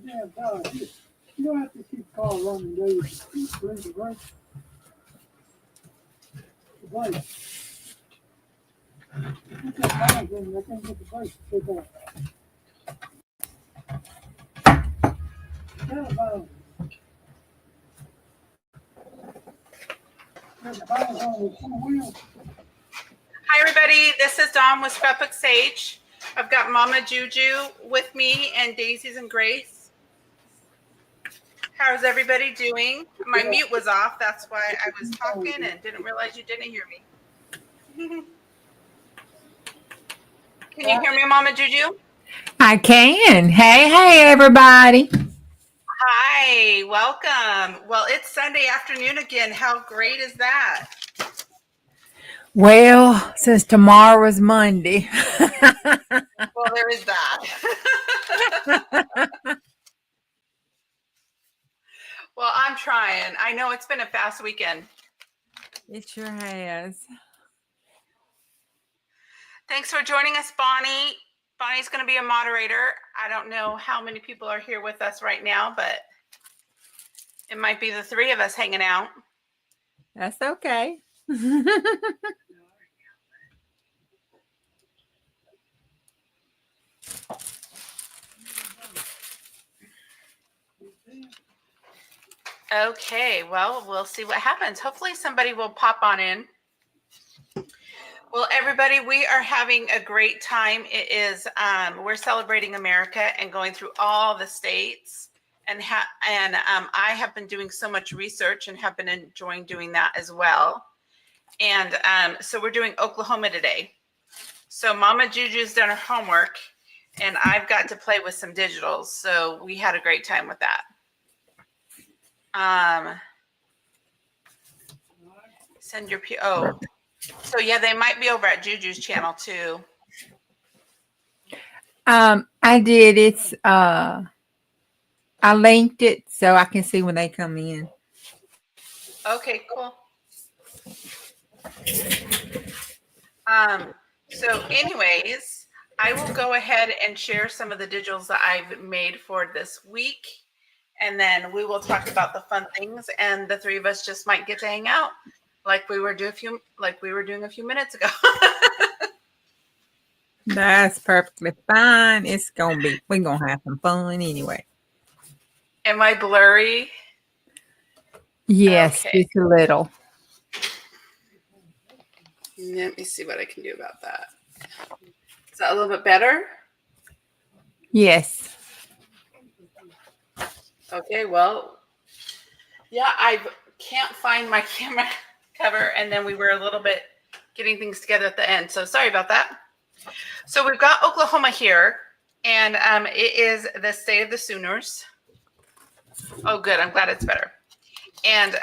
damn God. You don't have to keep calling running days. Bring the break. The break. Put that bag in. I can't get the break to pick up. Get a bag. There's a bag on with 2 wheels. Hi, everybody. This is Dawn with Scrapbook Sage. I've got Mama Juju with me and Daisies and Grace. How's everybody doing? My mute was off. That's why I was talking and didn't realize you didn't hear me. Can you hear me, Mama Juju? I can. Hey, everybody. Hi, welcome. Well, it's Sunday afternoon again. How great is that? Well, since tomorrow is Monday. Well, there is that. Well, I'm trying. I know it's been a fast weekend. It sure has. Thanks for joining us, Bonnie. Bonnie's going to be a moderator. I don't know how many people are here with us right now, but it might be the 3 of us hanging out. That's okay. Okay, well, we'll see what happens. Hopefully somebody will pop on in. Well, everybody, we are having a great time. It is, we're celebrating America and going through all the states. And I have been doing so much research and have been enjoying doing that as well. And so we're doing Oklahoma today. So Mama Juju's done her homework and I've got to play with some digitals. So we had a great time with that. Send your so yeah, they might be over at Juju's channel too. I did. It's I linked it so I can see when they come in. Okay, cool. So anyways, I will go ahead and share some of the digitals that I've made for this week. And then we will talk about the fun things, and the 3 of us just might get to hang out like we were doing a few minutes ago. That's perfectly fine. We're gonna have some fun anyway. Am I blurry? Yes, Okay. just a little. Let me see what I can do about that. Is that a little bit better? Yes. Okay, well, yeah, I can't find my camera cover, and then we were a little bit getting things together at the end, so sorry about that. So we've got Oklahoma here, and it is the state of the Sooners. Oh, good. I'm glad it's better. And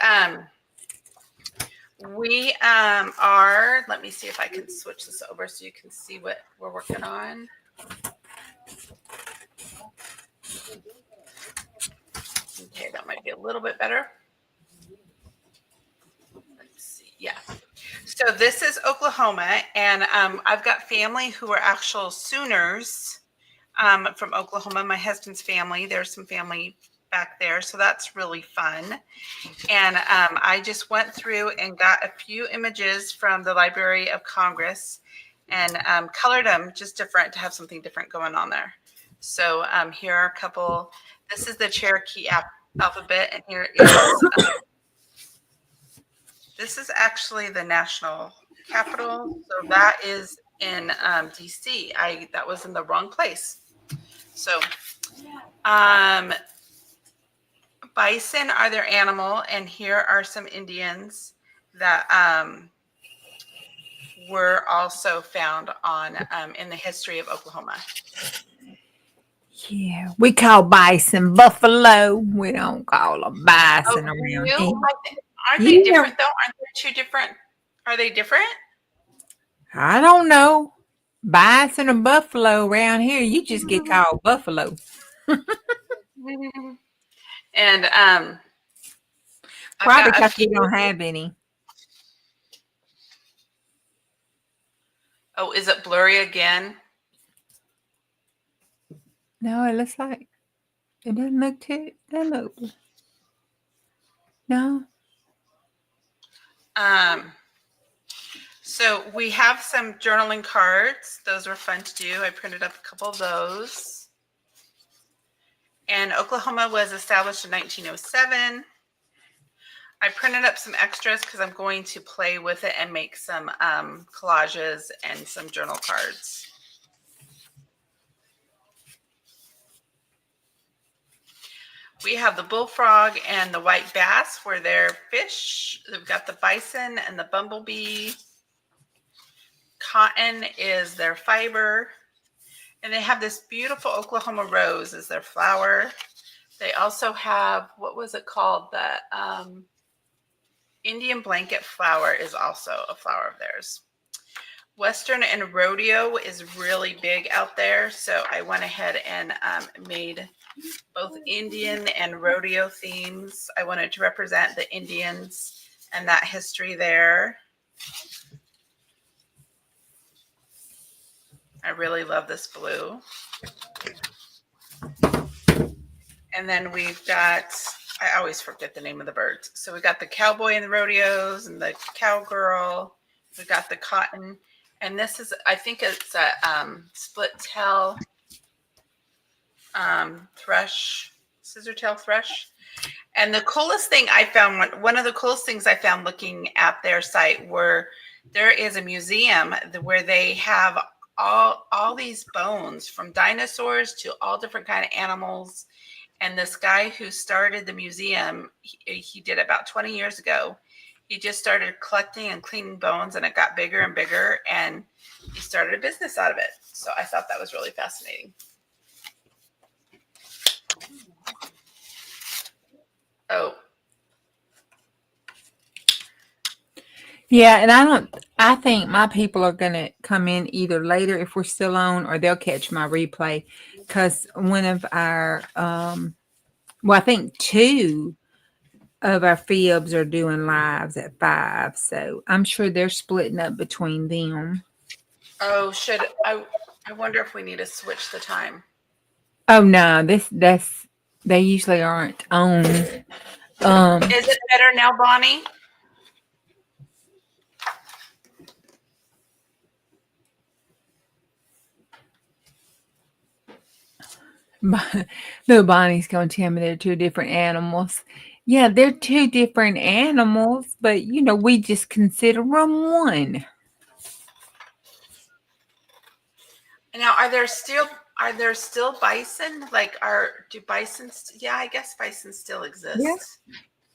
we are, let me see if I can switch this over so you can see what we're working on. Okay, that might be a little bit better. Let's see. Yeah. So this is Oklahoma, and I've got family who are actual Sooners from Oklahoma. My husband's family. There's some family back there, so that's really fun. And I just went through and got a few images from the Library of Congress and colored them just different to have something different going on there. So here are a couple. This is the Cherokee alphabet, and here is this is actually the national capital. So that is in DC. That was in the wrong place. So bison are their animal, and here are some Indians that were also found on in the history of Oklahoma. Yeah, we call bison buffalo. We don't call them bison around here. Aren't they different though? Aren't there 2 different? Are they different? I don't know. Bison and buffalo around here, you just get called buffalo. And probably because you don't have any. Oh, is it blurry again? No, it looks like. It doesn't look too. Doesn't look. No. So we have some journaling cards. Those were fun to do. I printed up a couple of those. And Oklahoma was established in 1907. I printed up some extras because I'm going to play with it and make some collages and some journal cards. We have the bullfrog and the white bass were their fish. They've got the bison and the bumblebee. Cotton is their fiber. And they have this beautiful Oklahoma rose as their flower. They also have, what was it called? The Indian blanket flower is also a flower of theirs. Western and rodeo is really big out there. So I went ahead and made both Indian and rodeo themes. I wanted to represent the Indians and that history there. I really love this blue. And then we've got, I always forget the name of the birds. So we got the cowboy and the rodeos and the cowgirl. We got the cotton. And this is, I think it's a split tail thrush, scissor tail thrush. And the coolest thing I found, one of the coolest things I found looking at their site were, there is a museum where they have all these bones from dinosaurs to all different kind of animals. And this guy who started the museum, he did it about 20 years ago. He just started collecting and cleaning bones, and it got bigger and bigger, and he started a business out of it. So I thought that was really fascinating. Oh. Yeah, and I think my people are going to come in either later if we're still on, or they'll catch my replay, because one of our, I think two of our Fibs are doing lives at 5. So I'm sure they're splitting up between them. Oh, I wonder if we need to switch the time. Oh no, they usually aren't on. Is it better now, Bonnie? Little Bonnie's going to tell me they're 2 different animals. Yeah, they're 2 different animals, but we just consider them one. Now, are there still bison? Like, do bisons? Yeah, I guess bison still exist.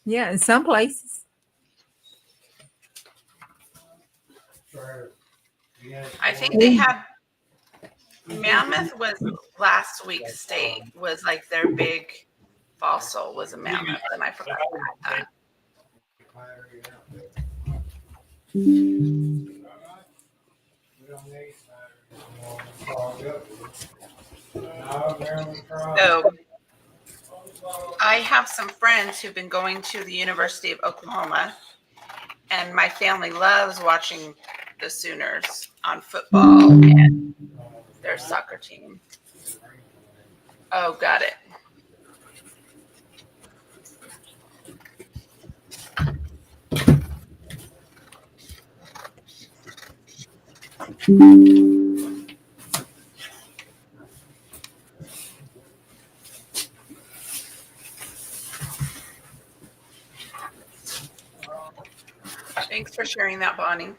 Yeah, in some places. I think they have. Mammoth was last week's state, was like their big fossil was a mammoth, and I forgot about that. So I have some friends who've been going to the University of Oklahoma, and my family loves watching the Sooners on football and their soccer team. Oh, got it. Thanks for sharing that, Bonnie.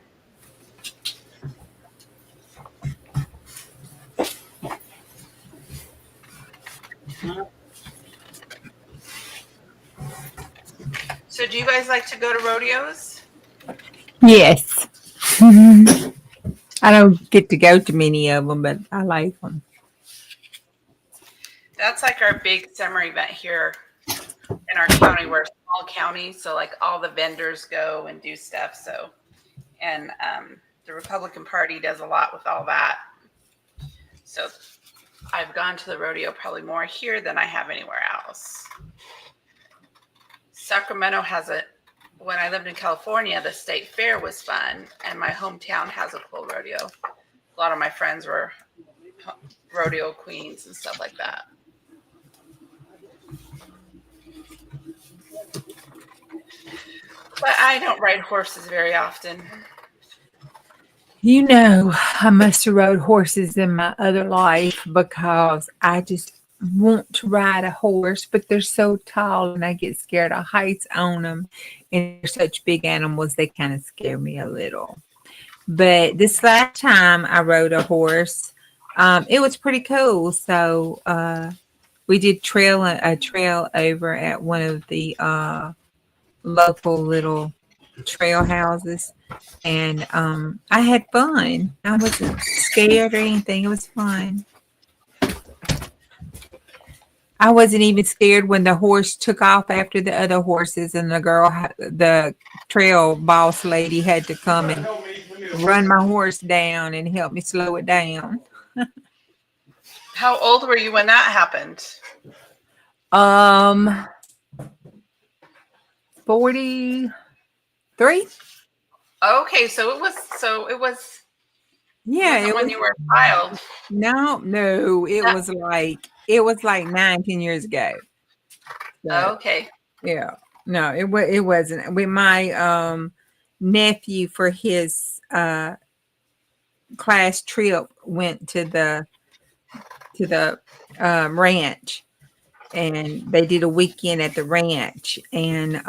So do you guys like to go to rodeos? Yes. I don't get to go to many of them, but I like them. That's like our big summer event here in our county. We're a small county, so like all the vendors go and do stuff. So, and the Republican Party does a lot with all that. So I've gone to the rodeo probably more here than I have anywhere else. Sacramento has when I lived in California, the state fair was fun, and my hometown has a cool rodeo. A lot of my friends were rodeo queens and stuff like that. But I don't ride horses very often. You know, I must have rode horses in my other life because I just want to ride a horse, but they're so tall and I get scared of heights on them. And they're such big animals, they kind of scare me a little. But this last time I rode a horse, it was pretty cool. So we did a trail over at one of the local little trail houses, and I had fun. I wasn't scared or anything. It was fun. I wasn't even scared when the horse took off after the other horses, and the trail boss lady, had to come and run my horse down and help me slow it down. How old were you when that happened? 43. Okay, so it was Yeah, wasn't when you were a child. no, it That- was like 9, 10 years ago. So, Okay. yeah, no, it wasn't. With my nephew, for his class trip, went to the ranch, and they did a weekend at the ranch, and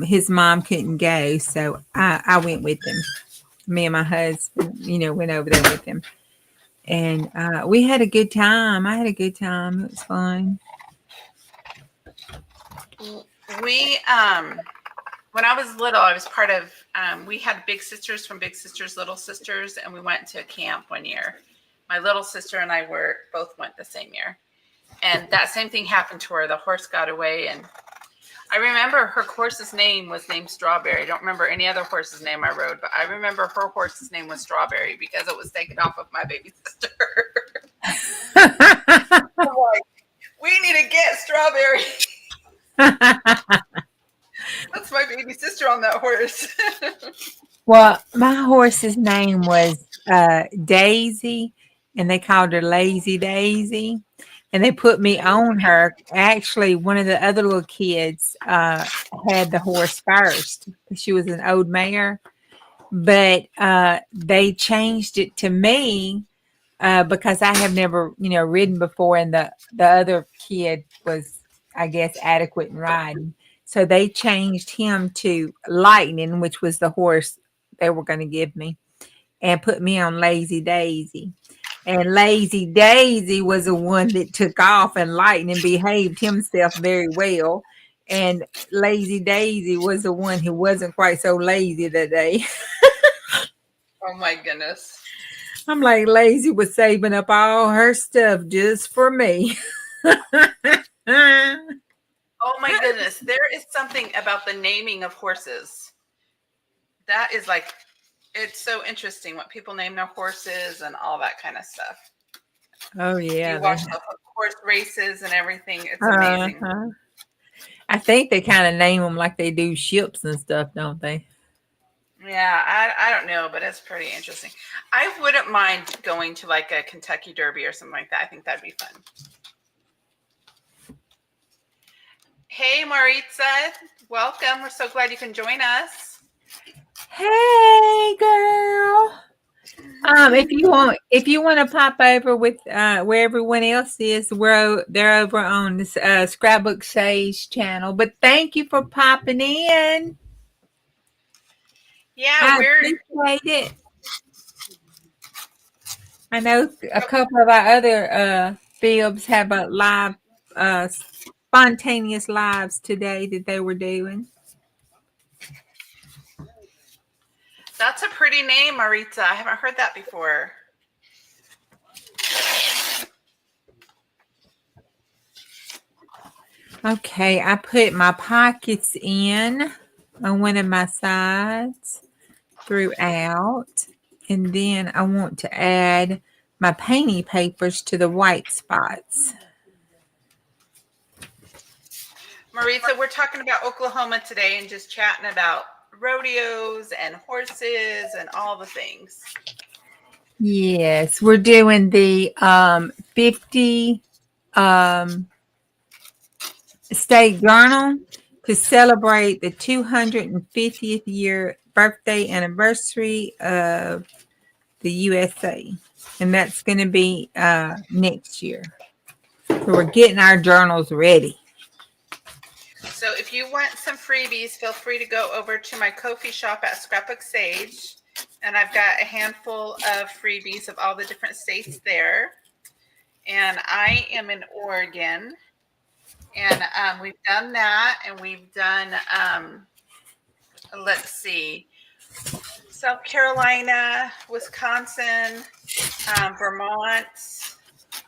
his mom couldn't go, so I went with him. Me and my husband, went over there with him, and we had a good time. I had a good time. It was fun. We when I was little, I was part of we had big sisters from Big Sisters, Little Sisters, and we went to a camp one year. My little sister and I both went the same year. And that same thing happened to her. The horse got away, and I remember her horse's name was named Strawberry. I don't remember any other horse's name I rode, but I remember her horse's name was Strawberry because it was taken off of my baby sister. I'm like, we need to get Strawberry. That's my baby sister on that horse. Well, my horse's name was Daisy, and they called her Lazy Daisy. And they put me on her. Actually, one of the other little kids had the horse first. She was an old mare, but they changed it to me because I have never, ridden before, and the other kid was, I guess, adequate in riding. So they changed him to Lightning, which was the horse they were going to give me, and put me on Lazy Daisy. And Lazy Daisy was the one that took off, and Lightning behaved himself very well. And Lazy Daisy was the one who wasn't quite so lazy that day. Oh my goodness. I'm like, Lazy was saving up all her stuff just for me. Oh my goodness. There is something about the naming of horses. That is like, it's so interesting what people name their horses and all that kind of stuff. Oh, yeah. You watch the horse races and everything. It's amazing. I think they kind of name them like they do ships and stuff, don't they? Yeah, I don't know, but it's pretty interesting. I wouldn't mind going to like a Kentucky Derby or something like that. I think that'd be fun. Hey, Maritza, welcome. We're so glad you can join us. Hey, girl. If you want to pop over with where everyone else is, they're over on this Scrapbook Sage channel. But thank you for popping in. Yeah, I appreciate it. I know a couple of our other Bibs have a live, spontaneous lives today that they were doing. That's a pretty name, Maritza. I haven't heard that before. Okay, I put my pockets in on one of my sides throughout, and then I want to add my painting papers to the white spots. Maritza, we're talking about Oklahoma today and just chatting about rodeos and horses and all the things. Yes, we're doing the 50 State Journal, to celebrate the 250th year birthday anniversary of the USA. And that's going to be next year. So we're getting our journals ready. So if you want some freebies, feel free to go over to my Ko-fi shop at Scrapbook Sage. And I've got a handful of freebies of all the different states there. And I am in Oregon. And we've done that. And we've done, let's see, South Carolina, Wisconsin, Vermont,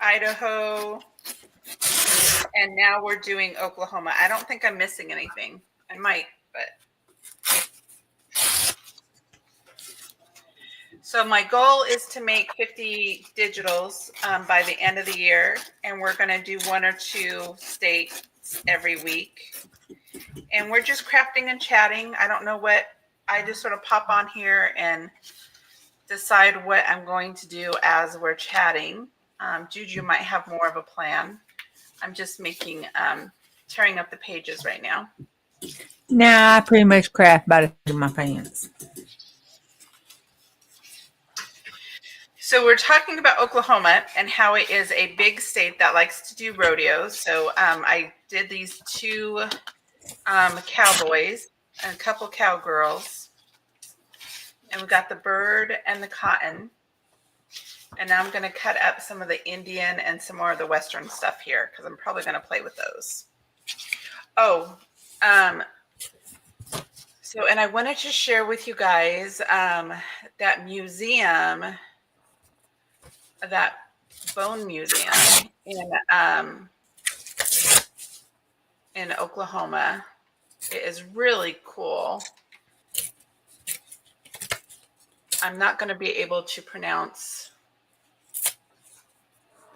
Idaho, and now we're doing Oklahoma. I don't think I'm missing anything. I might, but. So my goal is to make 50 digitals by the end of the year, and we're going to do 1 or 2 states every week. And we're just crafting and chatting. I don't know what, I just sort of pop on here and decide what I'm going to do as we're chatting. Juju might have more of a plan. I'm just making, tearing up the pages right now. Nah, I pretty much craft by the seat of my pants. So we're talking about Oklahoma and how it is a big state that likes to do rodeos. So I did these 2 cowboys and a couple cowgirls. And we got the bird and the cotton. And now I'm going to cut up some of the Indian and some more of the Western stuff here because I'm probably going to play with those. Oh, so, and I wanted to share with you guys that museum, that bone museum in Oklahoma. It is really cool. I'm not going to be able to pronounce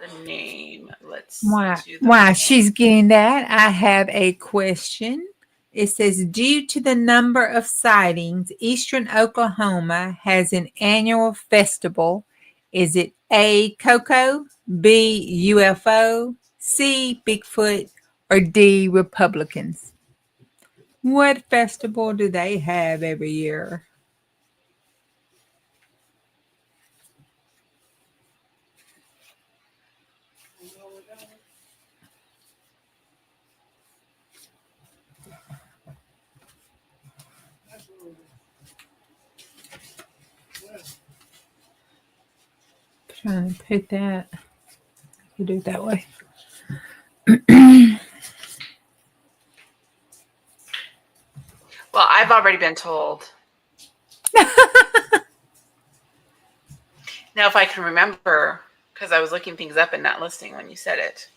the name. Let's do While she's getting that, I have a question. It says, due to the number of sightings, Eastern Oklahoma has an annual festival. Is it A, Coco, B, UFO, C, Bigfoot, or D, Republicans? What festival do they have every year? Trying to put that. You do it that way. Well, I've already been told. Now, if I can remember, because I was looking things up and not listening when you said it.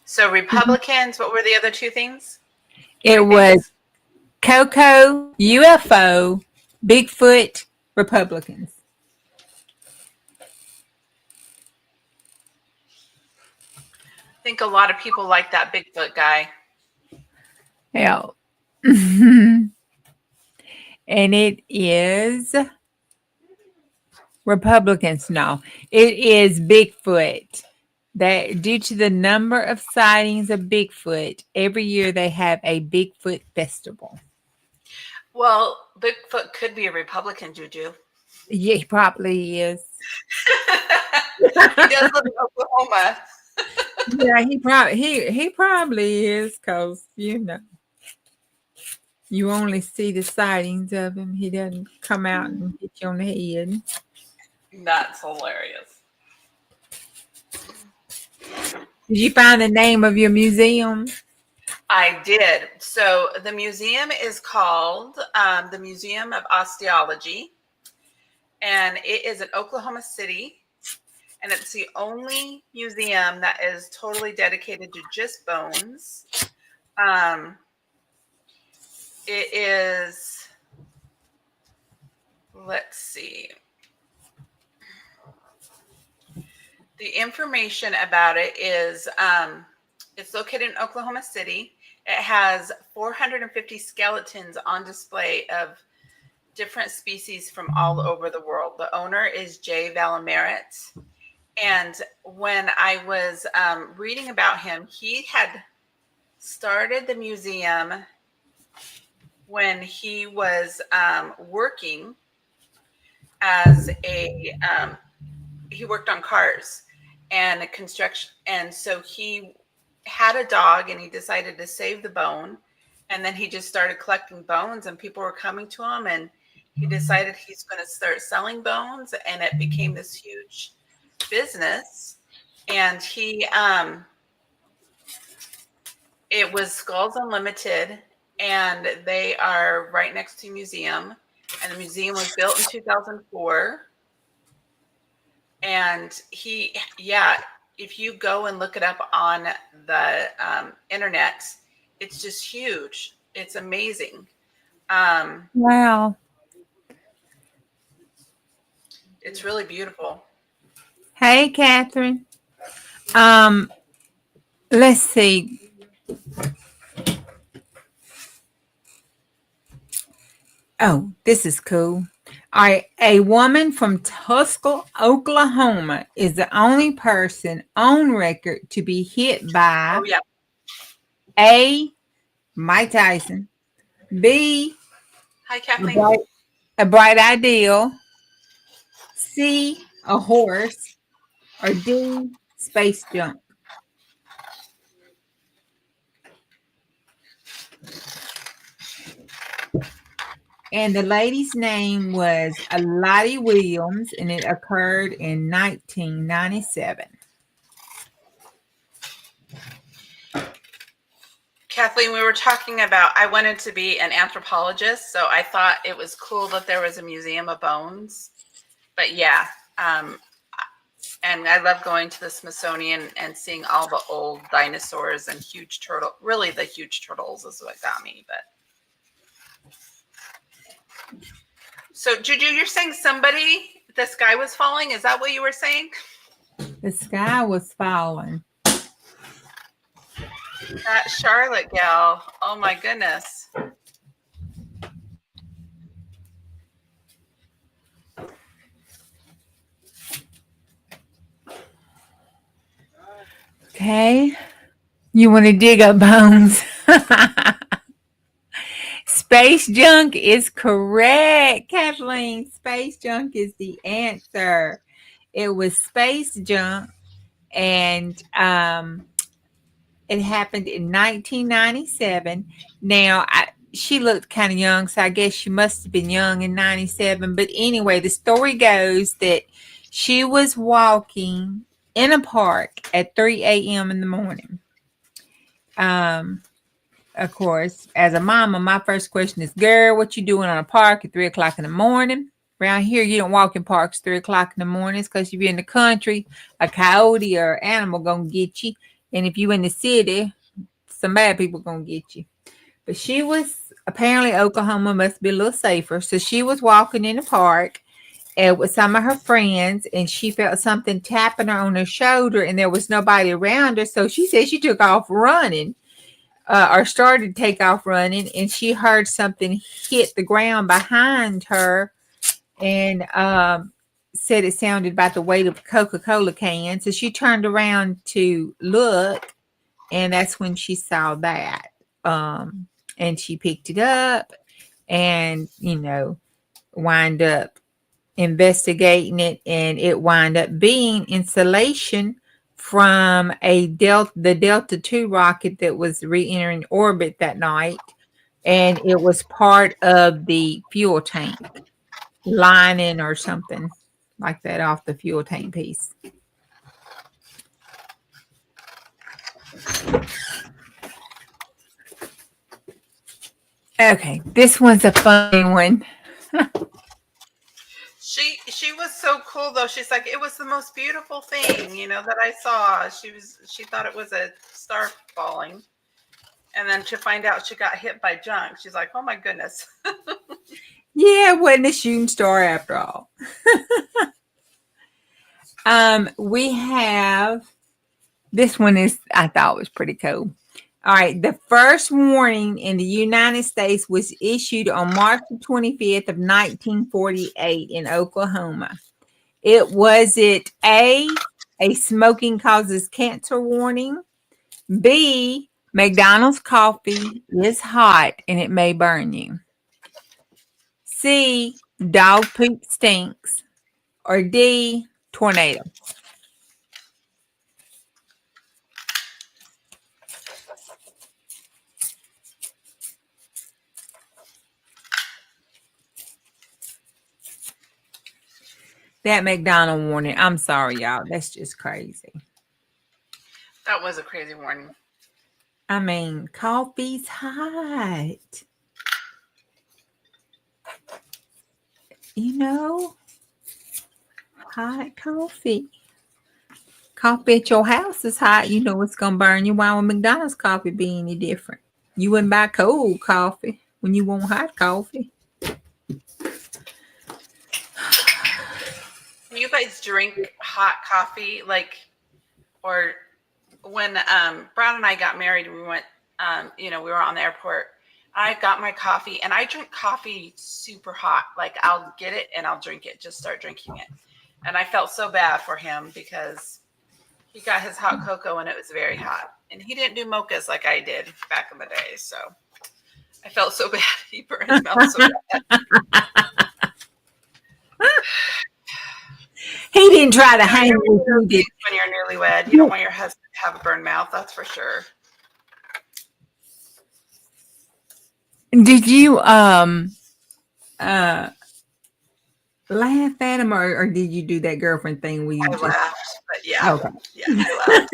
So Republicans, what were the other 2 things? It was Coco, UFO, Bigfoot, Republicans. I think a lot of people like that Bigfoot guy. Yeah. And it is Republicans. No, it is Bigfoot. That due to the number of sightings of Bigfoot, every year they have a Bigfoot festival. Well, Bigfoot could be a Republican, Juju. Yeah, he probably is. He does live in Oklahoma. Yeah, he probably is, because you only see the sightings of him. He doesn't come out and hit you on the head. That's hilarious. Did you find the name of your museum? I did. So the museum is called the Museum of Osteology, and it is in Oklahoma City, and it's the only museum that is totally dedicated to just bones. It is, let's see. The information about it is it's located in Oklahoma City. It has 450 skeletons on display of different species from all over the world. The owner is Jay Valamerit. And when I was reading about him, he had started the museum when he was working as he worked on cars and construction. And so he had a dog and he decided to save the bone. And then he just started collecting bones and people were coming to him and he decided he's going to start selling bones, and it became this huge business. And it was Skulls Unlimited, and they are right next to a museum. And the museum was built in 2004. And if you go and look it up on the internet, it's just huge. It's amazing. Wow. It's really beautiful. Hey, Catherine. Let's see. Oh, this is cool. All right. A woman from Tulsa, Oklahoma is the only person on record to be hit by Oh, yeah. A, Mike Tyson, B, Hi, Kathleen. a bright ideal, C, a horse, or D, space junk. And the lady's name was Lottie Williams, and it occurred in 1997. Kathleen, we were talking about, I wanted to be an anthropologist, so I thought it was cool that there was a museum of bones. But yeah, and I love going to the Smithsonian and seeing all the old dinosaurs and huge turtle. Really, the huge turtles is what got me. But so, Juju, you're saying the sky was falling? Is that what you were saying? The sky was falling. That Charlotte gal. Oh my goodness. Okay. You want to dig up bones? Space junk is correct, Kathleen. Space junk is the answer. It was space junk, and it happened in 1997. Now, she looked kind of young, so I guess she must have been young in 97. But anyway, the story goes that she was walking in a park at 3 a.m. in the morning. Of course, as a mama, my first question is, girl, what you doing on a park at 3 o'clock in the morning? Around here, you don't walk in parks 3 o'clock in the morning because if you're in the country, a coyote or animal gonna get you. And if you in the city, some bad people gonna get you. But she was, apparently Oklahoma must be a little safer. So she was walking in the park with some of her friends, and she felt something tapping her on her shoulder, and there was nobody around her. So she said she took off running. Or started to take off running, and she heard something hit the ground behind her, and said it sounded about the weight of a Coca-Cola can. So she turned around to look, and that's when she saw that. And she picked it up and, wind up investigating it, and it wind up being insulation from the Delta II rocket that was re-entering orbit that night, and it was part of the fuel tank lining or something like that off the fuel tank piece. Okay, this one's a funny one. She was so cool though. She's like, it was the most beautiful thing, that I saw. She thought it was a star falling. And then to find out she got hit by junk, she's like, oh my goodness. Yeah, it wasn't a shooting star after all. We have, this one I thought was pretty cool. All right. The first warning in the United States was issued on March 25th of 1948 in Oklahoma. Was it A, smoking causes cancer warning, B, McDonald's coffee is hot and it may burn you. C, dog poop stinks. Or D, tornado. That McDonald warning. I'm sorry, y'all. That's just crazy. That was a crazy warning. I mean, coffee's hot. You know, hot coffee. Coffee at your house is hot. You know it's going to burn you. Why would McDonald's coffee be any different? You wouldn't buy cold coffee when you want hot coffee. You guys drink hot coffee, like, or when Brown and I got married, we went, we were on the airport. I got my coffee, and I drink coffee super hot. Like, I'll get it and I'll drink it, just start drinking it. And I felt so bad for him because he got his hot cocoa and it was very hot. And he didn't do mochas like I did back in the day. So I felt so bad. He burned his mouth so bad. He didn't try to hang with you, did when you're newlywed. You don't want your husband to have a burned mouth, that's for sure. Did you laugh at him, or did you do that girlfriend thing where you I just laughed, but yeah. Okay. Yeah, I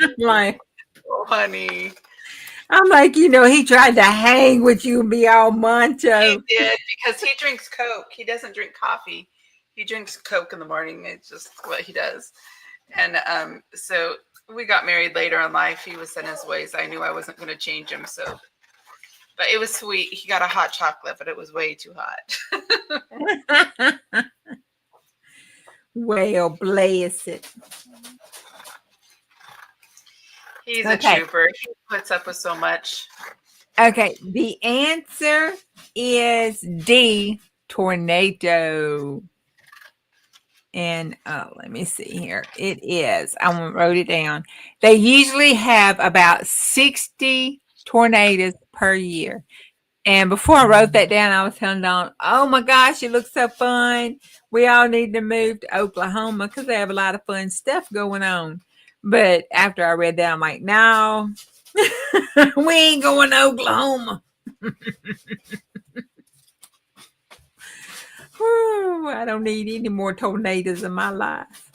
laughed. Like, Oh, honey. I'm like, he tried to hang with you and be all macho. He did, because he drinks Coke. He doesn't drink coffee. He drinks Coke in the morning. It's just what he does. And so we got married later in life. He was in his ways. I knew I wasn't going to change him. So, but it was sweet. He got a hot chocolate, but it was way too hot. Well, bless it. He's Okay. a trooper. He puts up with so much. Okay, the answer is D, tornado. And let me see here. It is. I wrote it down. They usually have about 60 tornadoes per year. And before I wrote that down, I was telling Dawn, oh my gosh, it looks so fun. We all need to move to Oklahoma because they have a lot of fun stuff going on. But after I read that, I'm like, no, we ain't going to Oklahoma. Whew, I don't need any more tornadoes in my life.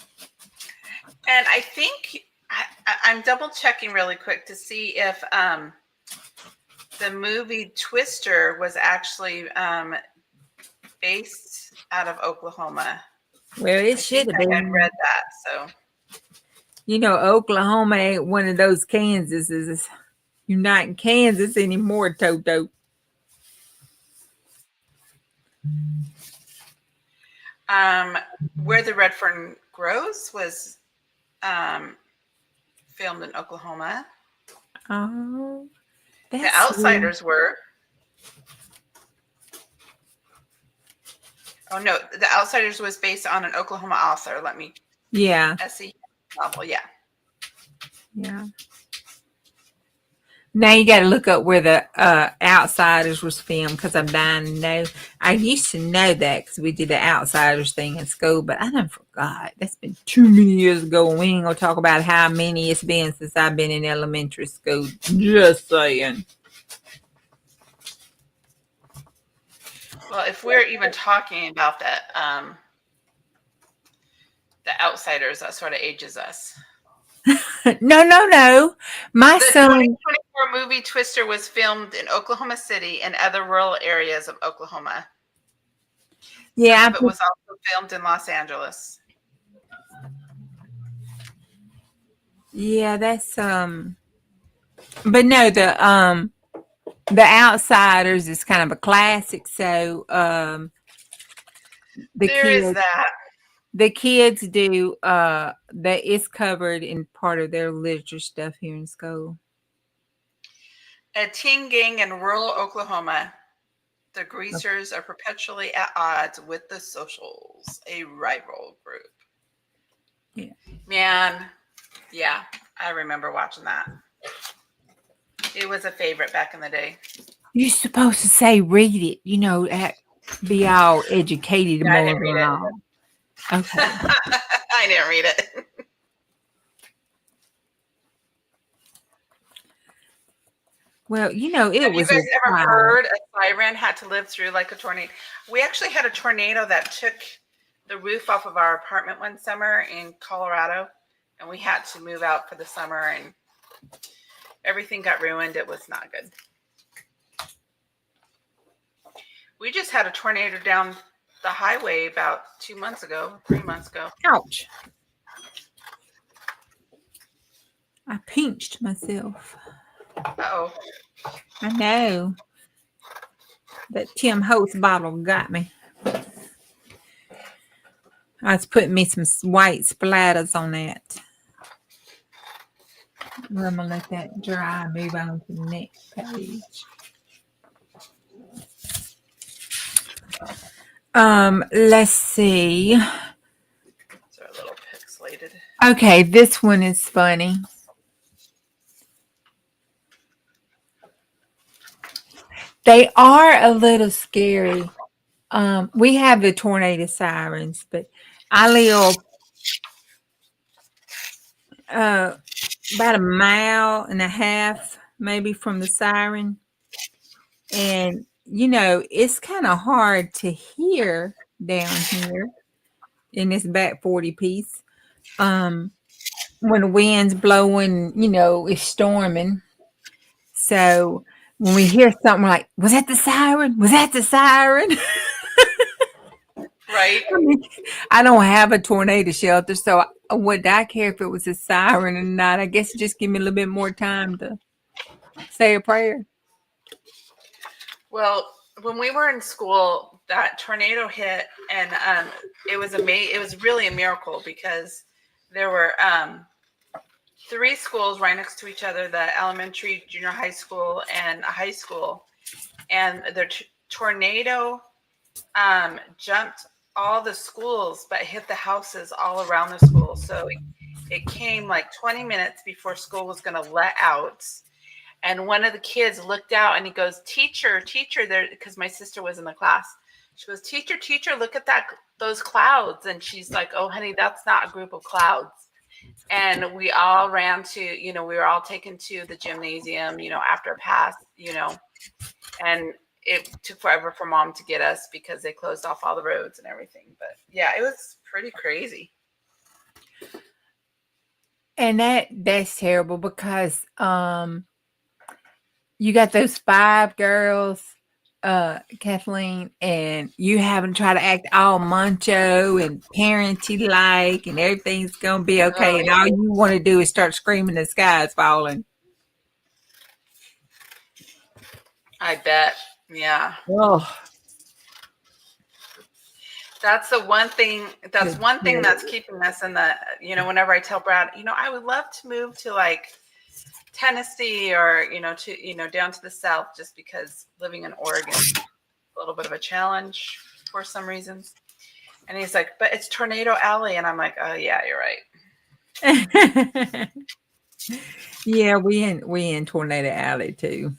And I think I'm double checking really quick to see if the movie Twister was actually based out of Oklahoma. Well, it should have been. I had read that, so. Oklahoma ain't one of those Kansases. You're not in Kansas anymore, Toto. Where the Red Fern Grows was filmed in Oklahoma. Oh, The Outsiders were. Oh no, The Outsiders was based on an Oklahoma author. Yeah. SE novel, yeah. Yeah. Now you got to look up where the Outsiders was filmed because I'm dying to know. I used to know that because we did the Outsiders thing in school, but I done forgot. That's been too many years ago. We ain't going to talk about how many it's been since I've been in elementary school. Just saying. Well, if we're even talking about that, The Outsiders, that sort of ages us. No. My The son. 2024 movie Twister was filmed in Oklahoma City and other rural areas of Oklahoma. Yeah. It was also filmed in Los Angeles. Yeah, that's but no, the Outsiders is kind of a classic, so the kids do that is covered in part of their literature stuff here in school. A teen gang in rural Oklahoma. The Greasers are perpetually at odds with the Socials, a rival group. Yeah. Man, yeah, I remember watching that. It was a favorite back in the day. You're supposed to say read it, be all educated Yeah, I more didn't read than it. all. Okay. I didn't read it. Well, it Have you was guys ever required. heard a siren had to live through like a tornado? We actually had a tornado that took the roof off of our apartment one summer in Colorado, and we had to move out for the summer, and everything got ruined. It was not good. We just had a tornado down the highway about 2 months ago, 3 months ago. Ouch. I pinched myself. Uh-oh. I know. That Tim Holtz bottle got me. I was putting me some white splatters on that. I'm going to let that dry. Move on to the next page. Let's see. So a little pixelated. Okay, this one is funny. They are a little scary. We have the tornado sirens, but I live about a mile and a half maybe from the siren. And, it's kind of hard to hear down here in this back 40 piece. When the wind's blowing, it's storming. So when we hear something like, was that the siren? Was that the siren? Right. I mean, I don't have a tornado shelter, so would I care if it was a siren or not? I guess just give me a little bit more time to say a prayer. Well, when we were in school, that tornado hit, and it was amazing. It was really a miracle because there were 3 schools right next to each other: the elementary, junior high school, and a high school. And the tornado jumped all the schools, but hit the houses all around the school. So it came like 20 minutes before school was going to let out. And one of the kids looked out and he goes, teacher, there, because my sister was in the class. She goes, teacher, look at those clouds. And she's like, oh, honey, that's not a group of clouds. And we all ran to, we were all taken to the gymnasium, after a pass, and it took forever for mom to get us because they closed off all the roads and everything. But yeah, it was pretty crazy. And that's terrible because you got those 5 girls, Kathleen, and you haven't tried to act all macho and parenty like, and everything's gonna be okay. Oh, and all you want to do is start screaming, the sky's falling. I bet. Yeah. Oh, That's the one thing. That's one thing that's keeping us in the, whenever I tell Brad, I would love to move to like Tennessee or, down to the South, just because living in Oregon is a little bit of a challenge for some reasons. And he's like, but it's Tornado Alley. And I'm like, oh yeah, you're right. Yeah, we in Tornado Alley too.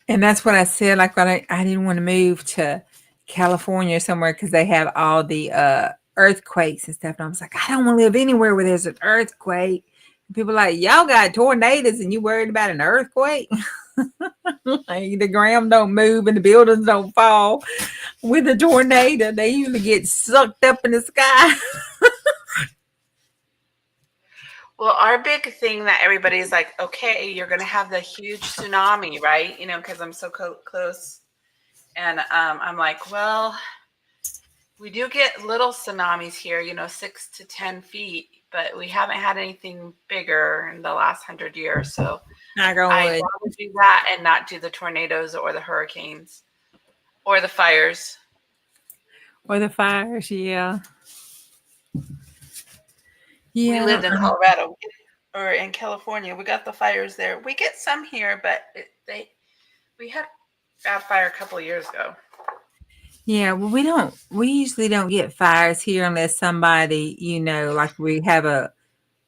And that's what I said. Like, when I didn't want to move to California or somewhere because they have all the earthquakes and stuff. And I was like, I don't want to live anywhere where there's an earthquake. And people are like, y'all got tornadoes and you worried about an earthquake? Like, the ground don't move and the buildings don't fall. With a tornado, they usually get sucked up in the sky. Well, our big thing that everybody's like, okay, you're going to have the huge tsunami, right? Because I'm so close. And I'm like, well, we do get little tsunamis here, 6 to 10 feet, but we haven't had anything bigger in the last 100 years. So I'd rather do that and not do the tornadoes or the hurricanes or the fires. Or the fires, yeah. We lived in Colorado or in California. We got the fires there. We get some here, but we had bad fire a couple of years ago. Yeah, well, we usually don't get fires here unless somebody, like we have a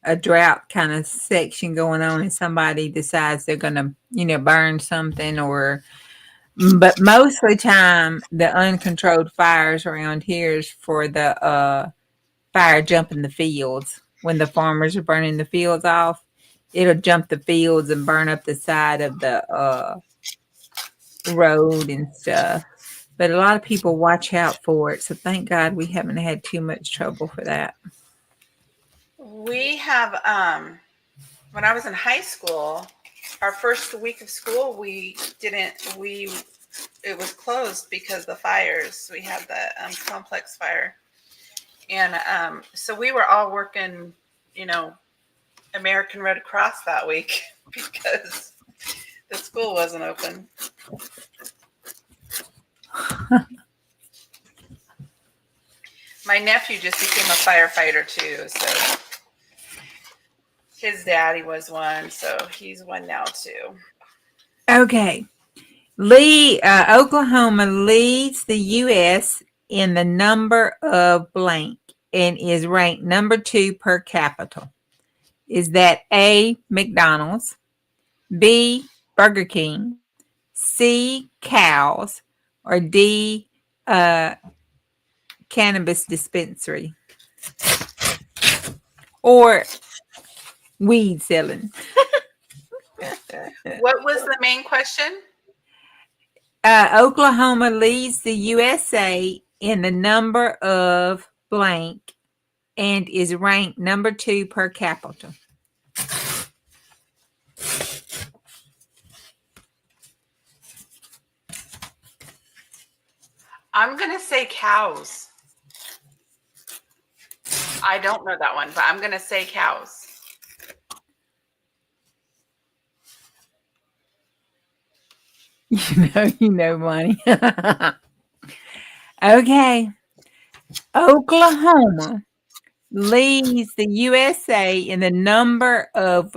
a drought kind of section going on and somebody decides they're going to, burn something but mostly time the uncontrolled fires around here is for the fire jumping the fields. When the farmers are burning the fields off, it'll jump the fields and burn up the side of the road and stuff. But a lot of people watch out for it, so thank God we haven't had too much trouble for that. We have, when I was in high school, our first week of school, it was closed because of the fires. We had the complex fire. And so we were all working, American Red Cross that week because the school wasn't open. My nephew just became a firefighter too, so his daddy was one, so he's one now too. Okay. Oklahoma leads the U.S. in the number of blank and is ranked number 2 per capita. Is that A, McDonald's, B, Burger King, C, cows, or D, cannabis dispensary? Or weed selling? What was the main question? Oklahoma leads the USA in the number of blank and is ranked number 2 per capita. I'm going to say cows. I don't know that one, but I'm going to say cows. Money. Okay. Oklahoma leads the USA in the number of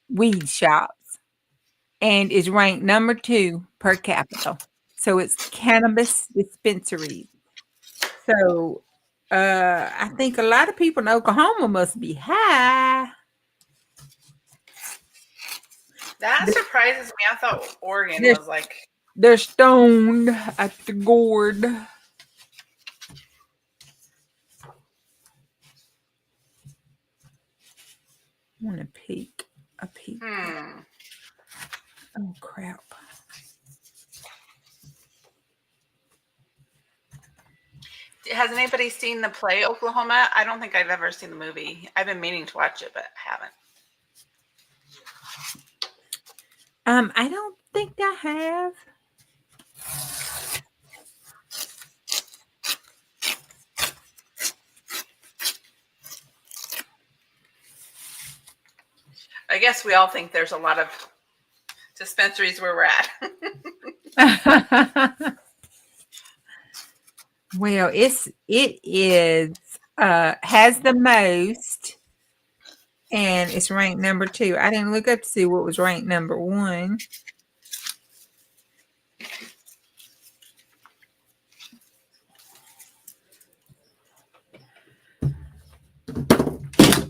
weed shops and is ranked number 2 per capita. So it's cannabis dispensaries. So I think a lot of people in Oklahoma must be high. That surprises me. I thought Oregon was like... They're stoned at the gourd. I want a peek. Oh, crap. Has anybody seen the play Oklahoma? I don't think I've ever seen the movie. I've been meaning to watch it, but haven't. I don't think I have. I guess we all think there's a lot of dispensaries where we're at. Well, it is has the most, and it's ranked number 2. I didn't look up to see what was ranked number 1.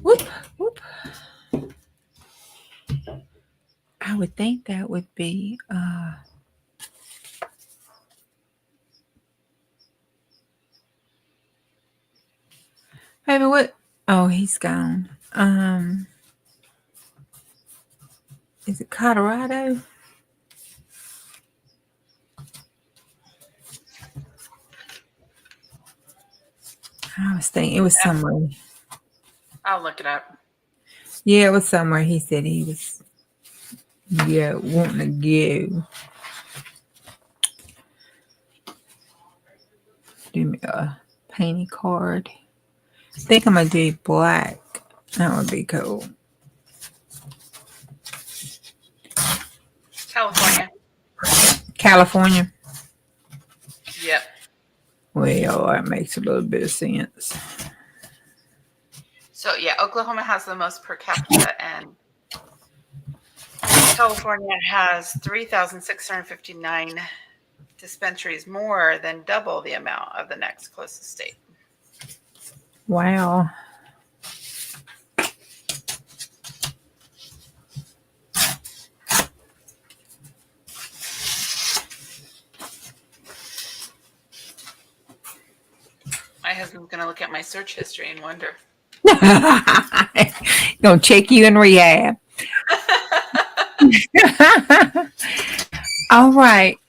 Whoop, whoop. I would think that would be Baby, what? Oh, he's gone. Is it Colorado? I was thinking it was somewhere. I'll look it up. Yeah, it was somewhere. He said he was, wanting to go. Do me a painted card. I think I'm going to do black. That would be cool. California. Yep. Well, that makes a little bit of sense. So, yeah, Oklahoma has the most per capita, and California has 3,659 dispensaries, more than double the amount of the next closest state. Wow. at my search history and wonder. Gonna check you in rehab. All right.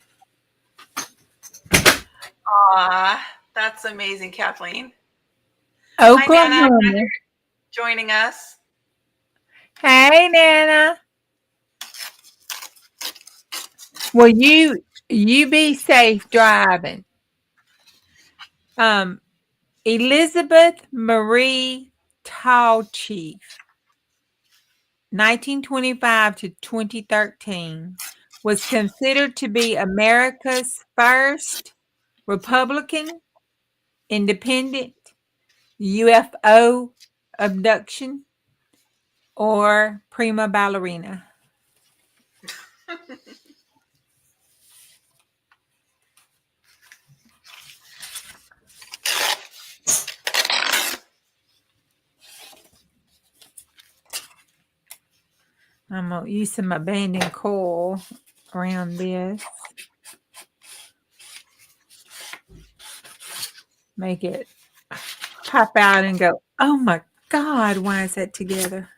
Aw, that's amazing, Kathleen. Hi, Nana. Oklahoma. Glad you're joining us. Hey, Nana. Well, you be safe driving. Elizabeth Marie Tallchief, 1925 to 2013, was considered to be America's first Republican, independent UFO abduction or prima ballerina. I'm going to use some abandoned coil around this. Make it pop out and go, oh my God, why is that together?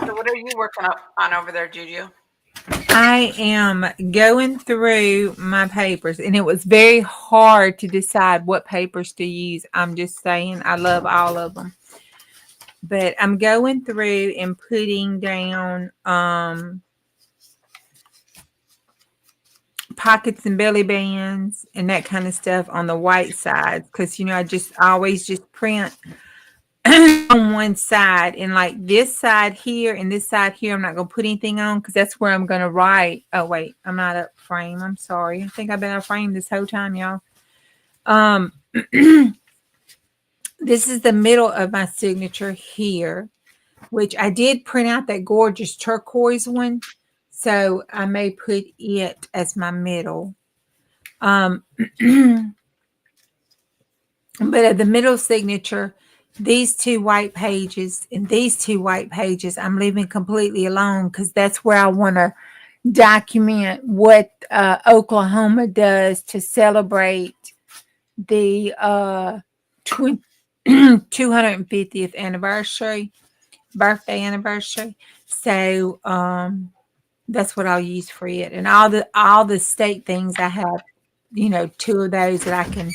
So what are you working on over there, Juju? I am going through my papers, and it was very hard to decide what papers to use. I'm just saying, I love all of them. But I'm going through and putting down pockets and belly bands and that kind of stuff on the white side, because I always just print on one side, and like this side here and this side here, I'm not going to put anything on because that's where I'm going to write. Oh wait, I'm not up frame. I'm sorry. I think I've been up frame this whole time, y'all. This is the middle of my signature here, which I did print out that gorgeous turquoise one, so I may put it as my middle. But at the middle signature, these two white pages and these two white pages, I'm leaving completely alone because that's where I want to document what Oklahoma does to celebrate the 250th birthday anniversary. So that's what I'll use for it. And all the state things I have, two of those that I can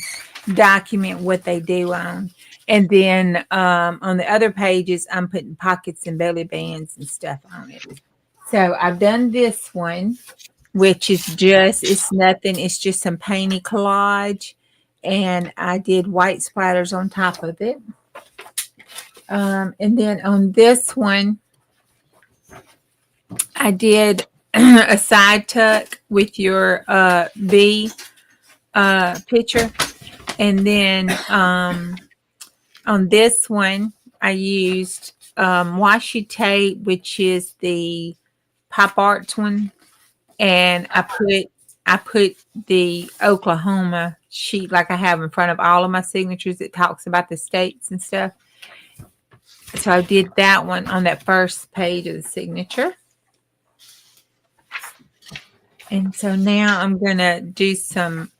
document what they do on. And then on the other pages, I'm putting pockets and belly bands and stuff on it. So I've done this one, which is it's nothing. It's just some painted collage. And I did white splatters on top of it. And then on this one, I did a side tuck with your V picture. And then on this one, I used washi tape, which is the Pop Arts one, and I put the Oklahoma sheet like I have in front of all of my signatures. It talks about the states and stuff. So I did that one on that first page of the signature. And so now I'm gonna do some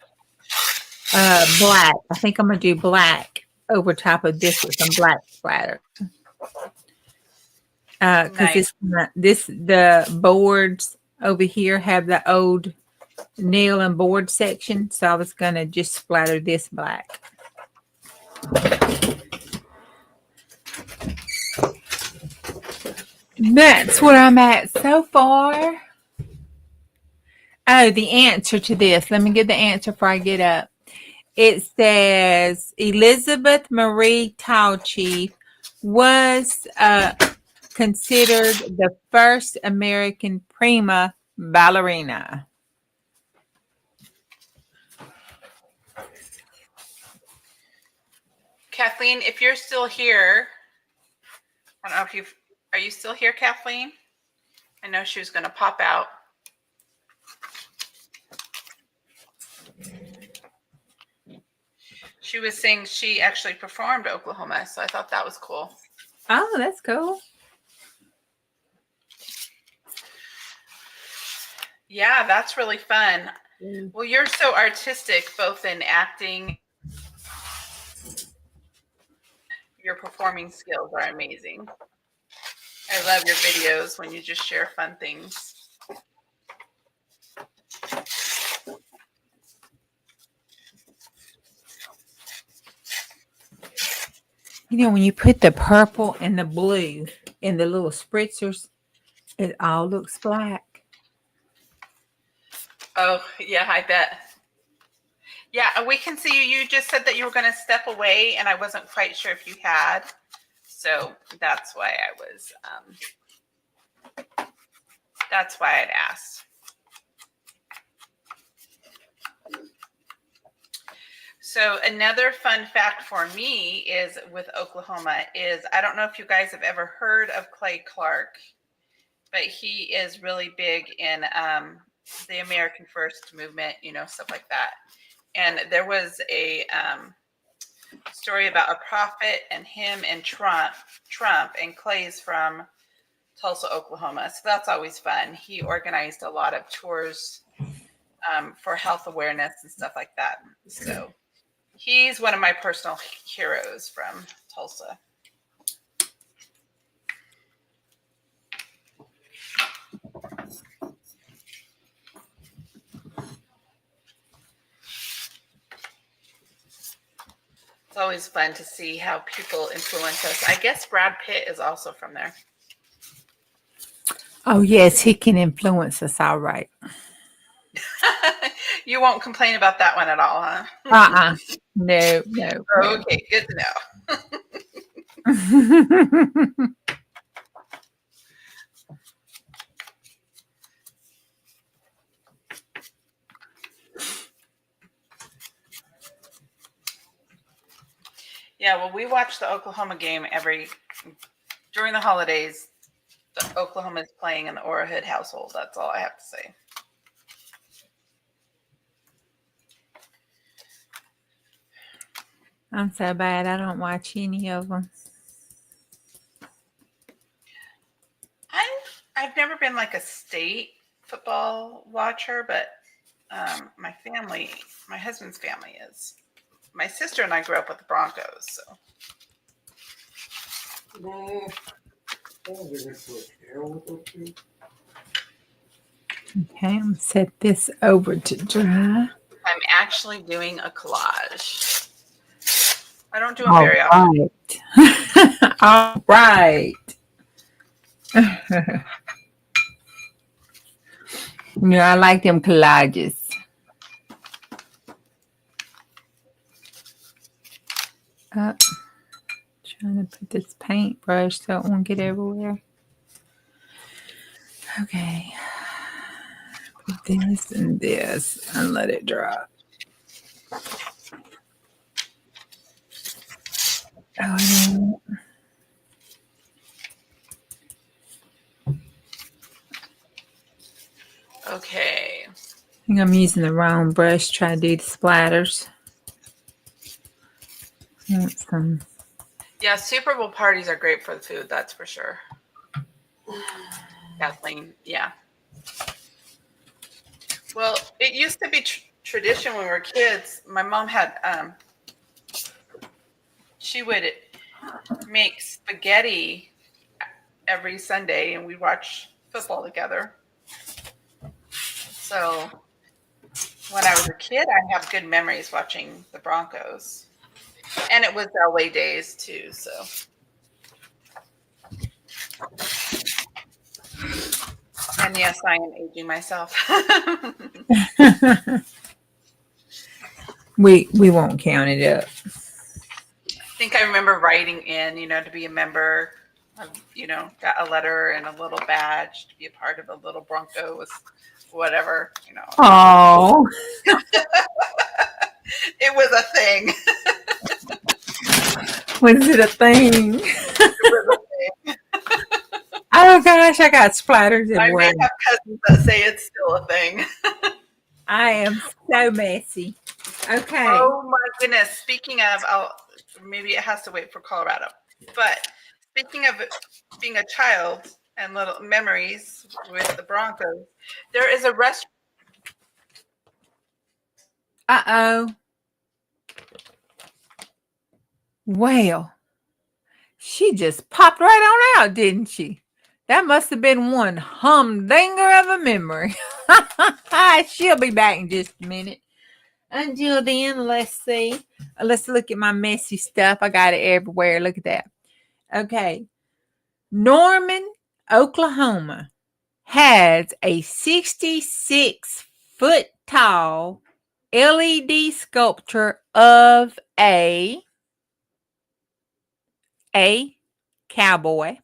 black. I think I'm gonna do black over top of this with some black splatter. Because nice. The boards over here have the old nail and board section, so I was gonna just splatter this black. That's where I'm at so far. Oh, the answer to this. Let me get the answer before I get up. It says Elizabeth Marie Tallchief was considered the first American prima ballerina. Kathleen, if you're still here, I don't know if are you still here, Kathleen? I know she was going to pop out. She was saying she actually performed Oklahoma, so I thought that was cool. Oh, that's cool. Yeah, that's really fun. Well, you're so artistic, both in acting. Your performing skills are amazing. I love your videos when you just share fun things. You know, when you put the purple and the blue in the little spritzers, it all looks black. Oh, yeah, I bet. Yeah, we can see you. You just said that you were going to step away, and I wasn't quite sure if you had. So that's why I'd asked. So another fun fact for me is with Oklahoma is I don't know if you guys have ever heard of Clay Clark, but he is really big in the American First movement, stuff like that. And there was a story about a prophet and him and Trump, and Clay's from Tulsa, Oklahoma. So that's always fun. He organized a lot of tours for health awareness and stuff like that. So he's one of my personal heroes from Tulsa. It's always fun to see how people influence us. I guess Brad Pitt is also from there. Oh, yes, he can influence us all right. You won't complain about that one at all, huh? No. Okay, good to know. Yeah, well, we watch the Oklahoma game during the holidays. The Oklahoma is playing in the Ora Hood household. That's all I have to say. I'm so bad. I don't watch any of them. I've never been like a state football watcher, but my husband's family is. My sister and I grew up with the Broncos, so. Okay, I'm going to set this over to dry. I'm actually doing a collage. I don't do them very often. All right. I like them collages. Trying to put this paintbrush so it won't get everywhere. Okay. Put this and this and let it dry. Oh, Okay. I think I'm using the wrong brush. Try to do the splatters. Yeah, Super Bowl parties are great for the food, that's for sure. Kathleen, yeah. Well, it used to be tradition when we were kids. My mom had, she would make spaghetti every Sunday, and we'd watch football together. So when I was a kid, I have good memories watching the Broncos. And it was LA days too, so. And yes, I am aging myself. We won't count it up. I think I remember writing in, to be a member. Got a letter and a little badge to be a part of a little Broncos, whatever, Oh. It was a thing. Was it a thing? It was a thing. Oh gosh, I got splatters I everywhere. may have cousins that say it's still a thing. I am so messy. Okay. Oh my goodness. Speaking of, maybe it has to wait for Colorado. But speaking of being a child and little memories with the Broncos, there is a restaurant. Uh-oh. Well, she just popped right on out, didn't she? That must have been one humdinger of a memory. She'll be back in just a minute. Until then, let's see. Let's look at my messy stuff. I got it everywhere. Look at that. Okay. Norman, Oklahoma has a 66-foot tall LED sculpture of a cowboy,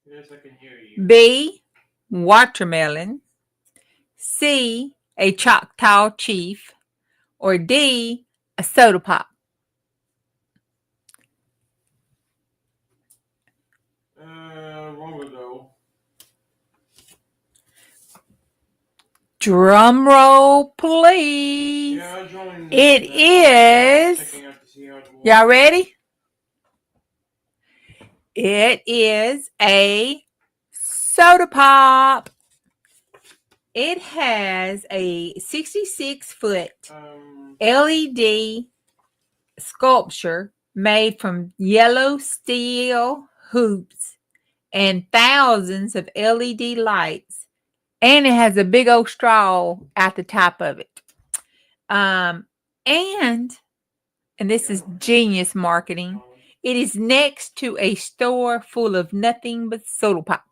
Yes, I can hear you. B, watermelon, C, a Choctaw chief, or D, a soda pop. Roller though. Drum roll, please. Yeah, I was rolling. It is. Checking out to see how it was. Y'all ready? It is a soda pop. It has a 66-foot LED sculpture made from yellow steel hoops and thousands of LED lights, and it has a big old straw at the top of it. And this is genius marketing. It is next to a store full of nothing but soda pops.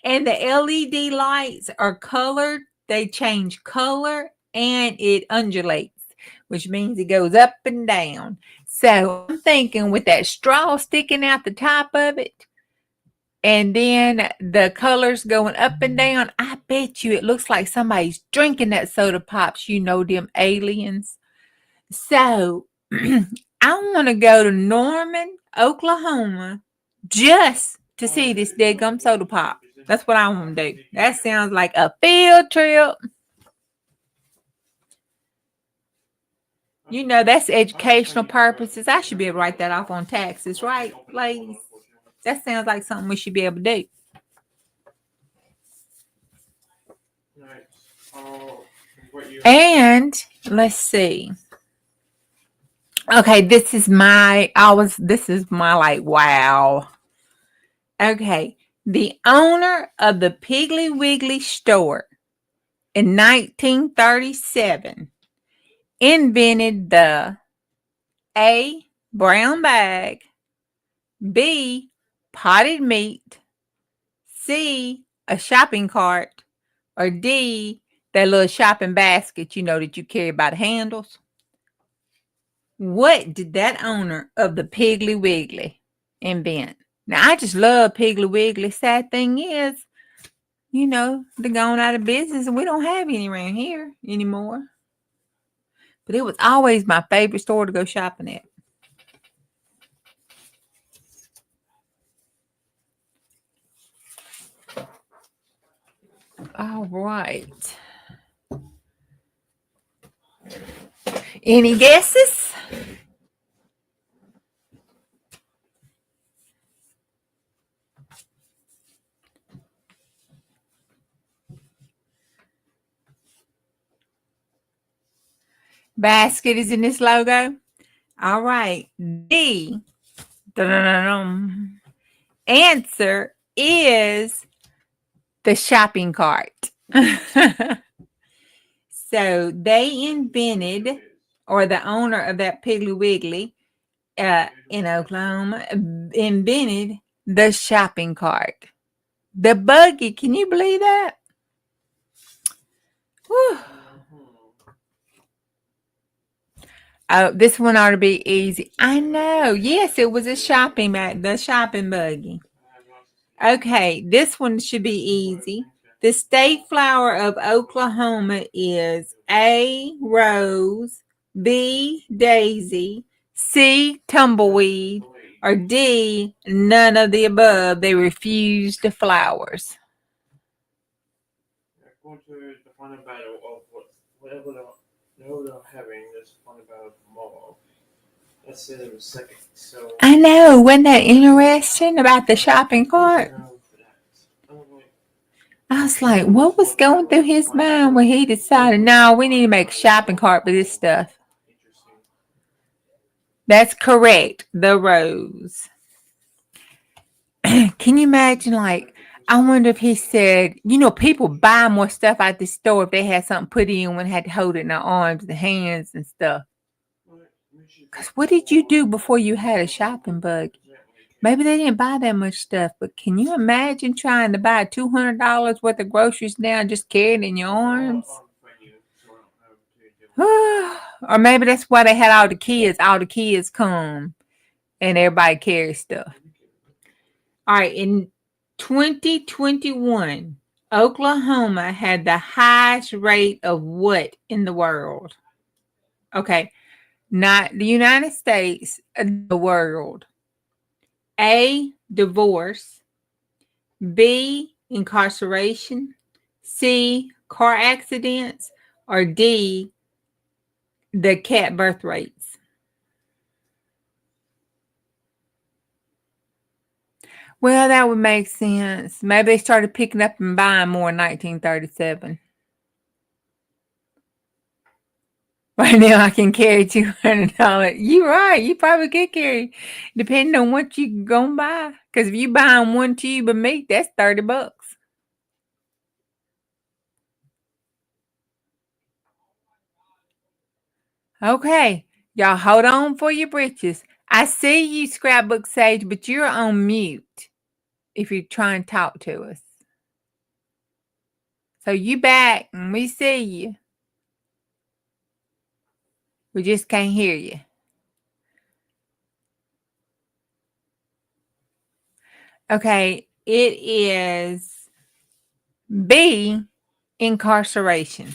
And the LED lights are colored. They change color and it undulates, which means it goes up and down. So I'm thinking with that straw sticking out the top of it, and then the colors going up and down, I bet you it looks like somebody's drinking that soda pops, you know, them aliens. So I want to go to Norman, Oklahoma, just to see this daggum soda pop. That's what I want to do. That sounds like a field trip. You know, that's educational purposes. I should be able to write that off on taxes, right, ladies? That sounds like something we should be able to do. And let's see. Okay, this is my like, wow. Okay, the owner of the Piggly Wiggly store in 1937 invented the A, brown bag, B, potted meat, C, a shopping cart, or D, that little shopping basket, you know, that you carry by the handles. What did that owner of the Piggly Wiggly invent? Now, I just love Piggly Wiggly. Sad thing is, you know, they're going out of business and we don't have any around here anymore. But it was always my favorite store to go shopping at. All right. Any guesses? Basket is in this logo. All right. D. Answer is the shopping cart. So they invented, or the owner of that Piggly Wiggly in Oklahoma invented the shopping cart. The buggy. Can you believe that? Whew. Oh, this one ought to be easy. I know. Yes, it was the shopping buggy. Okay, this one should be easy. The state flower of Oklahoma is A, rose, B, daisy, C, tumbleweed, or D, none of the above. They refuse the flowers. going to the final battle of whatever they're having this final battle tomorrow. That's in a second. So I know. Wasn't that interesting about the shopping cart? for that. I'm like, I was like, what was going through his mind when he decided, no, we need to make a shopping cart for this stuff? interesting. That's correct. The rose. Can you imagine, like, I wonder if he said, people buy more stuff at the store if they had something put in when they had to hold it in their arms and hands and stuff. Because what did you do before you had a shopping bug? Maybe they didn't buy that much stuff, but can you imagine trying to buy $200 worth of groceries now and just carry it in your arms? Or maybe that's why they had all the kids. All the kids come and everybody carries stuff. All right, in 2021, Oklahoma had the highest rate of what in the world? Okay, not the United States, the world. A, divorce. B, incarceration. C, car accidents. Or D, the cat birth rates. Well, that would make sense. Maybe they started picking up and buying more in 1937. Right now, I can carry $200. You're right. You probably could carry, depending on what you gonna buy. Because if you buying one tube of meat, that's $30. Okay, y'all hold on for your britches. I see you, Scrapbook Sage, but you're on mute if you're trying to talk to us. So you back and we see you. We just can't hear you. Okay, it is B, incarceration.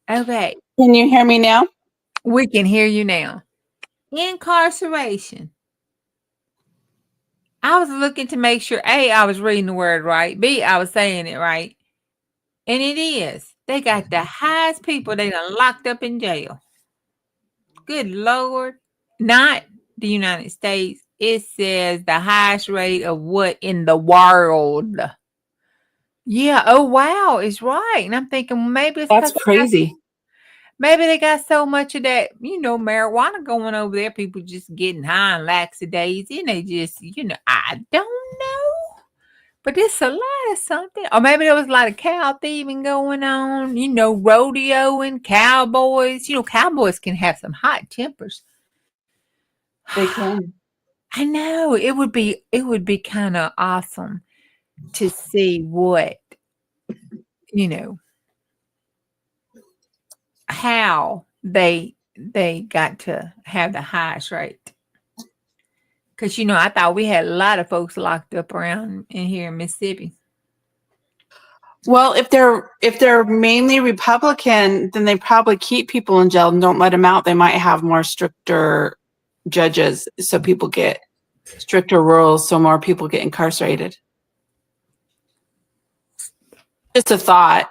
Okay, Can you hear me now? we can hear you now. Incarceration. I was looking to make sure, A, I was reading the word right. B, I was saying it right. And it is. They got the highest people they done locked up in jail. Good Lord. Not the United States. It says the highest rate of what in the world? Yeah. Oh, wow. It's right. And I'm thinking maybe it's That's because crazy. maybe they got so much of that, marijuana going over there. People just getting high and lackadaisy. And they just, I don't know. But it's a lot of something. Or maybe there was a lot of cow thieving going on, rodeoing, cowboys. Cowboys can have some hot tempers. They can. I know. It would be kind of awesome to see what, how they got to have the highest rate. Because I thought we had a lot of folks locked up around in here in Mississippi. Well, if they're mainly Republican, then they probably keep people in jail and don't let them out. They might have more stricter judges, so people get stricter rules, so more people get incarcerated. Just a thought.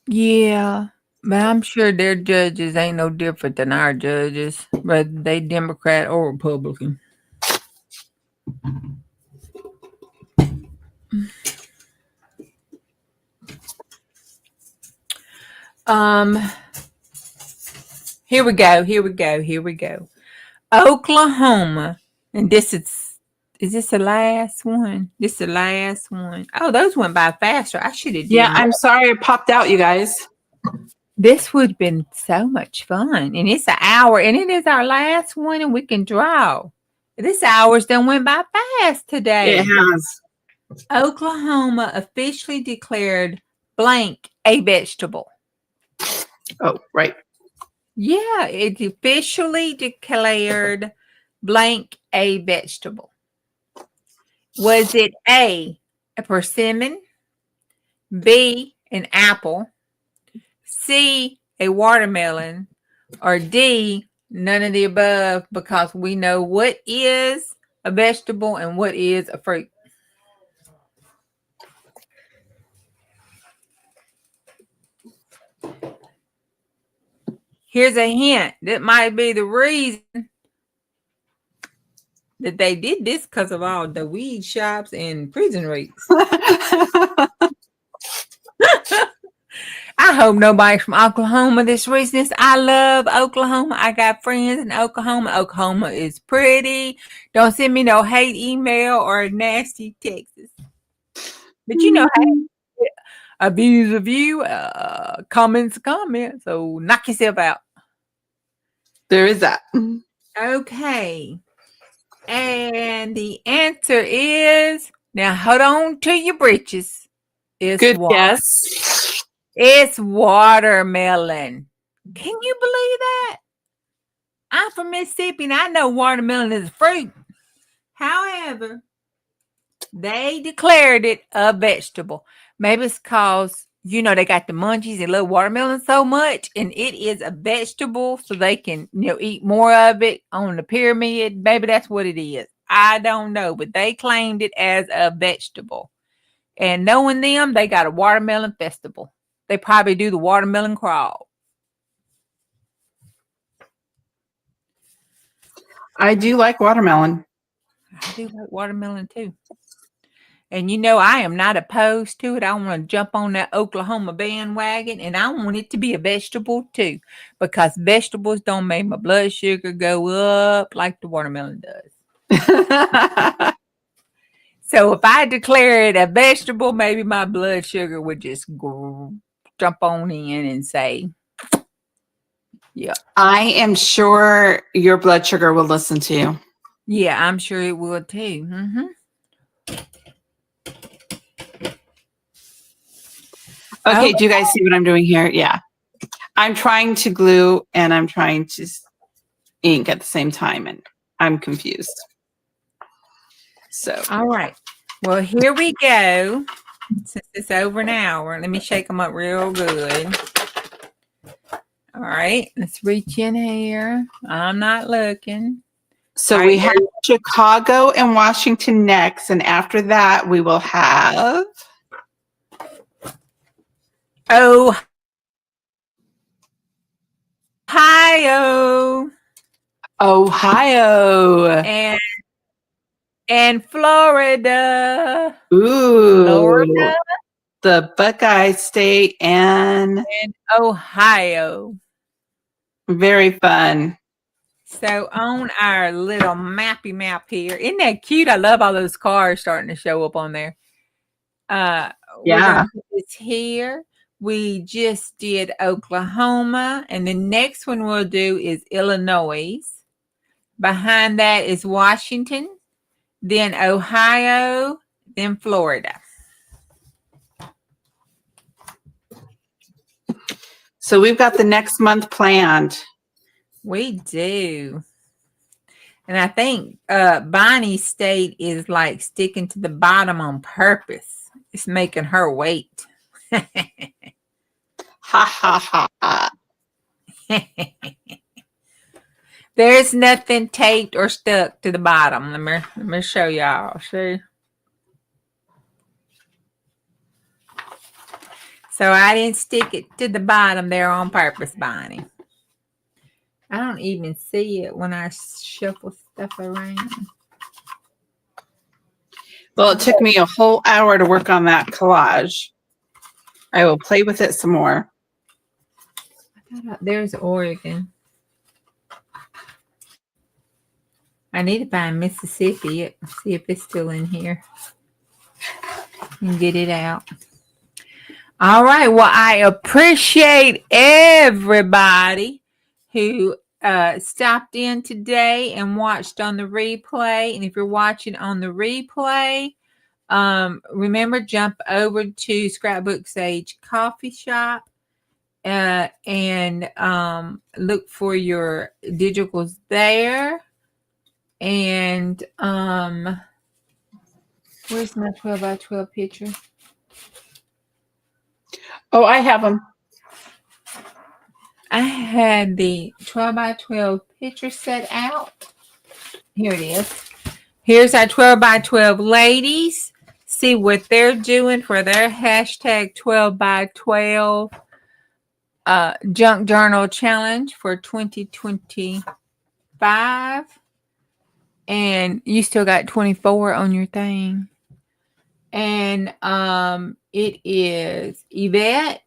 Yeah, but I'm sure their judges ain't no different than our judges, whether they Democrat or Republican. Here we go. Oklahoma, and this is this the last one? This is the last one. Oh, those went by faster. I should have. Yeah, I'm sorry it popped out, you guys. This would have been so much fun. And it's an hour, and it is our last one, and we can draw. This hour's done went by fast today. It has. Oklahoma officially declared blank a vegetable. Oh, right. Yeah, it officially declared blank a vegetable. Was it A, a persimmon, B, an apple, C, a watermelon, or D, none of the above, because we know what is a vegetable and what is a fruit? Here's a hint. That might be the reason that they did this, because of all the weed shops and prison rates. I hope nobody from Oklahoma this reason. I love Oklahoma. I got friends in Oklahoma. Oklahoma is pretty. Don't send me no hate email or nasty texts. But you know, hey, a view's a view, comments a comment. So knock yourself out. There is that. Okay. And the answer is, now hold on to your britches. It's Good water. guess. It's watermelon. Can you believe that? I'm from Mississippi and I know watermelon is a fruit. However, they declared it a vegetable. Maybe it's because, you know, they got the munchies and love watermelon so much, and it is a vegetable, so they can, you know, eat more of it on the pyramid. Maybe that's what it is. I don't know, but they claimed it as a vegetable. And knowing them, they got a watermelon festival. They probably do the watermelon crawl. I do like watermelon. I do like watermelon too. And you know, I am not opposed to it. I want to jump on that Oklahoma bandwagon, and I want it to be a vegetable too, because vegetables don't make my blood sugar go up like the watermelon does. So if I declare it a vegetable, maybe my blood sugar would just jump on in and say, yeah. I am sure your blood sugar will listen to you. Yeah, I'm sure it would too. Mm-hmm. Okay, do you guys see what I'm doing here? Yeah. I'm trying to glue and I'm trying to ink at the same time, and I'm confused. So, All right. Well, here we go. Since it's over an hour, let me shake them up real good. All right, let's reach in here. I'm not looking. so All we right, have Chicago and Washington next, and after that we will have Ohio Ohio. and Florida. Ooh, Florida the Buckeye State, and and Ohio. very fun. So on our little mappy map here, isn't that cute? I love all those cars starting to show up on there. We're Yeah. gonna put this here. We just did Oklahoma, and the next one we'll do is Illinois. Behind that is Washington, then Ohio, then Florida. So we've got the next month planned. We do. And I think Bonnie State is like sticking to the bottom on purpose. It's making her wait. Ha ha ha ha. There's nothing taped or stuck to the bottom. Let me show y'all. See? So I didn't stick it to the bottom there on purpose, Bonnie. I don't even see it when I shuffle stuff around. Well, it took me a whole hour to work on that collage. I will play with it some more. There's Oregon. I need to find Mississippi. See if it's still in here. And get it out. All right. Well, I appreciate everybody who stopped in today and watched on the replay. And if you're watching on the replay, remember, jump over to Scrapbook Sage Coffee Shop and look for your digitals there. And where's my 12 by 12 picture? Oh, I have them. I had the 12 by 12 picture set out. Here it is. Here's our 12 by 12 ladies. See what they're doing for their hashtag 12 by 12 Junk Journal Challenge for 2025. And you still got 24 on your thing. And it is Yvette,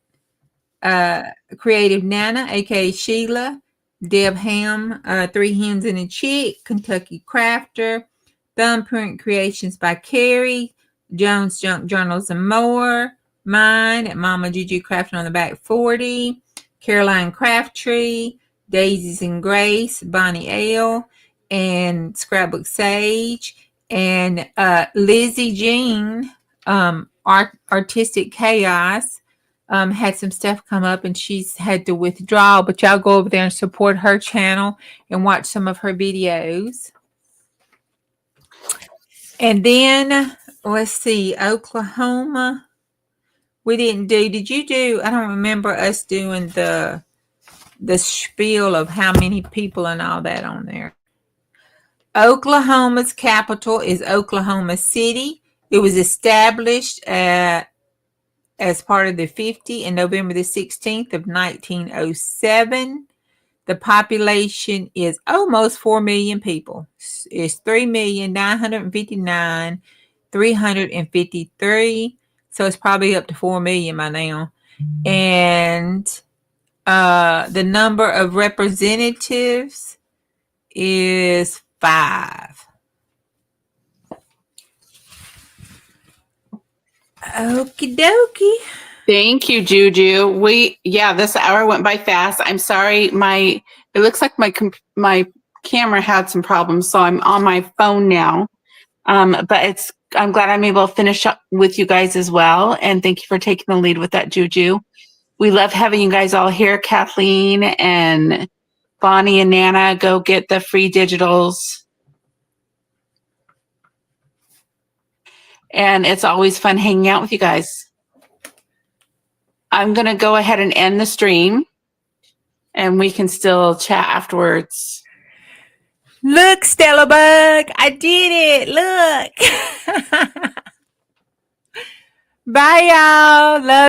Creative Nana, aka Sheila, Deb Ham, Three Hens and a Chick, Kentucky Crafter, Thumbprint Creations by Carrie, Jones Junk Journals and more, mine at Mama Juju Crafting on the Back 40, Caroline Crabtree, Daisies and Grace, Bonnie L, and Scrapbook Sage, and Lizzie Jean, Artistic Chaos, had some stuff come up and she's had to withdraw, but y'all go over there and support her channel and watch some of her videos. And then let's see, Oklahoma. We didn't do, did you do, I don't remember us doing the spiel of how many people and all that on there. Oklahoma's capital is Oklahoma City. It was established as part of the 50 in November the 16th of 1907. The population is almost 4 million people. It's 3,959,353. So it's probably up to 4 million by now. And the number of representatives is 5. Okie dokie. Thank you, Juju. This hour went by fast. I'm sorry. It looks like my camera had some problems, so I'm on my phone now. But I'm glad I'm able to finish up with you guys as well. And thank you for taking the lead with that, Juju. We love having you guys all here. Kathleen and Bonnie and Nana, go get the free digitals. And it's always fun hanging out with you guys. I'm going to go ahead and end the stream. And we can still chat afterwards. Look, Stella Bug, I did it. Look. Bye, y'all. Love